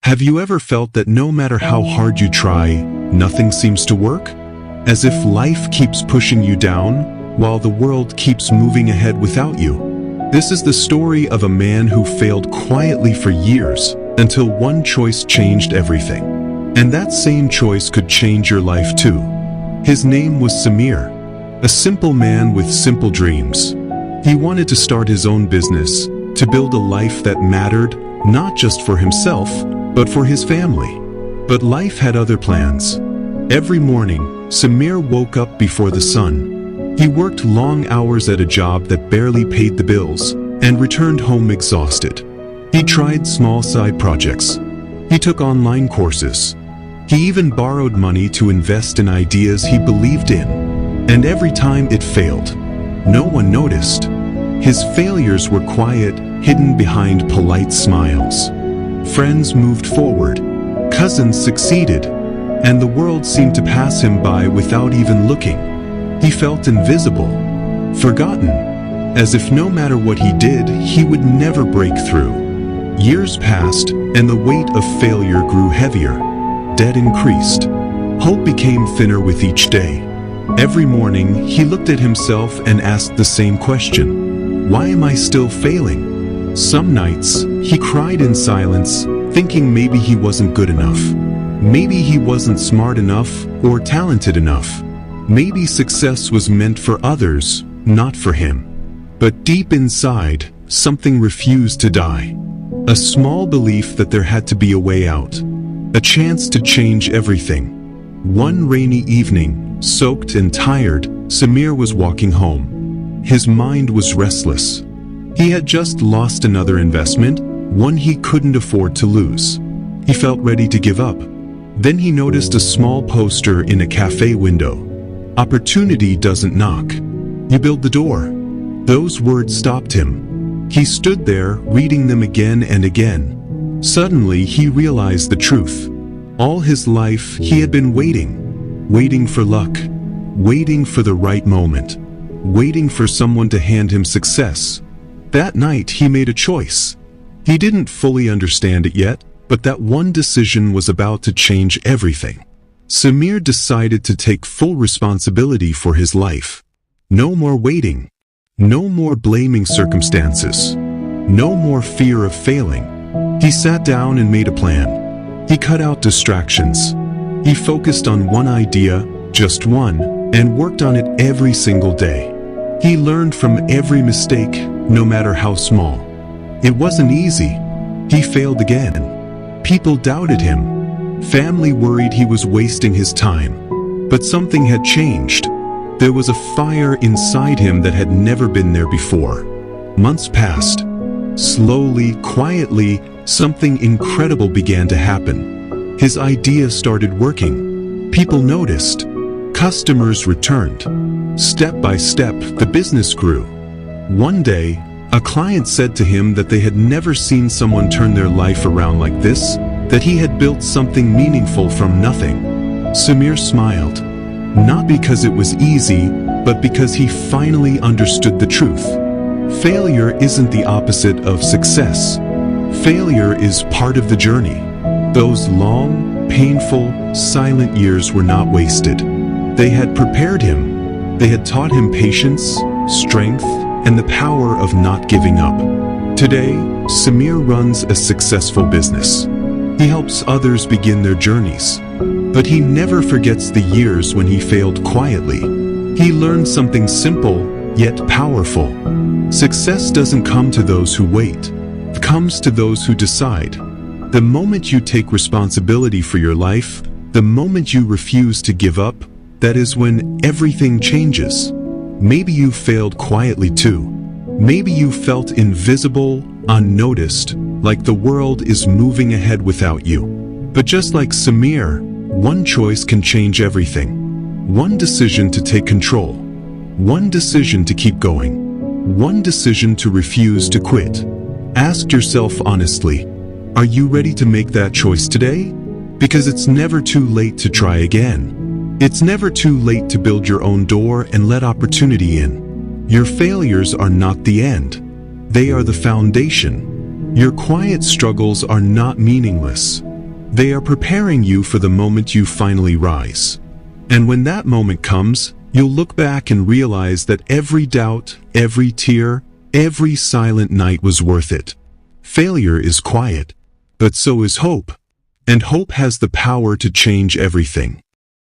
Have you ever felt that no matter how hard you try, nothing seems to work? As if life keeps pushing you down, while the world keeps moving ahead without you. This is the story of a man who failed quietly for years, until one choice changed everything. And that same choice could change your life too. His name was Samir, a simple man with simple dreams. He wanted to start his own business, to build a life that mattered, not just for himself, but for his family. But life had other plans. Every morning, Samir woke up before the sun. He worked long hours at a job that barely paid the bills, and returned home exhausted. He tried small side projects. He took online courses. He even borrowed money to invest in ideas he believed in. And every time it failed, no one noticed. His failures were quiet, hidden behind polite smiles. Friends moved forward, cousins succeeded, and the world seemed to pass him by without even looking. He felt invisible, forgotten, as if no matter what he did, he would never break through. Years passed, and the weight of failure grew heavier. Debt increased. Hope became thinner with each day. Every morning, he looked at himself and asked the same question: why am I still failing? Some nights, he cried in silence, thinking maybe he wasn't good enough. Maybe he wasn't smart enough or talented enough. Maybe success was meant for others, not for him. But deep inside, something refused to die. A small belief that there had to be a way out. A chance to change everything. One rainy evening, soaked and tired, Samir was walking home. His mind was restless. He had just lost another investment, one he couldn't afford to lose. He felt ready to give up. Then he noticed a small poster in a cafe window. Opportunity doesn't knock. You build the door. Those words stopped him. He stood there, reading them again and again. Suddenly, he realized the truth. All his life, he had been waiting for luck, waiting for the right moment, waiting for someone to hand him success. That night, he made a choice. He didn't fully understand it yet, but that one decision was about to change everything. Samir decided to take full responsibility for his life. No more waiting. No more blaming circumstances. No more fear of failing. He sat down and made a plan. He cut out distractions. He focused on one idea, just one, and worked on it every single day. He learned from every mistake, no matter how small. It wasn't easy. He failed again. People doubted him. Family worried he was wasting his time. But something had changed. There was a fire inside him that had never been there before. Months passed. Slowly, quietly, something incredible began to happen. His idea started working. People noticed. Customers returned. Step by step, the business grew. One day, a client said to him that they had never seen someone turn their life around like this, that he had built something meaningful from nothing. Samir smiled. Not because it was easy, but because he finally understood the truth. Failure isn't the opposite of success. Failure is part of the journey. Those long, painful, silent years were not wasted. They had prepared him. They had taught him patience, strength, and the power of not giving up. Today, Samir runs a successful business. He helps others begin their journeys. But he never forgets the years when he failed quietly. He learned something simple, yet powerful. Success doesn't come to those who wait. It comes to those who decide. The moment you take responsibility for your life, the moment you refuse to give up, that is when everything changes. Maybe you failed quietly too. Maybe you felt invisible, unnoticed, like the world is moving ahead without you. But just like Samir, one choice can change everything. One decision to take control. One decision to keep going. One decision to refuse to quit. Ask yourself honestly, are you ready to make that choice today? Because it's never too late to try again. It's never too late to build your own door and let opportunity in. Your failures are not the end. They are the foundation. Your quiet struggles are not meaningless. They are preparing you for the moment you finally rise. And when that moment comes, you'll look back and realize that every doubt, every tear, every silent night was worth it. Failure is quiet, but so is hope. And hope has the power to change everything.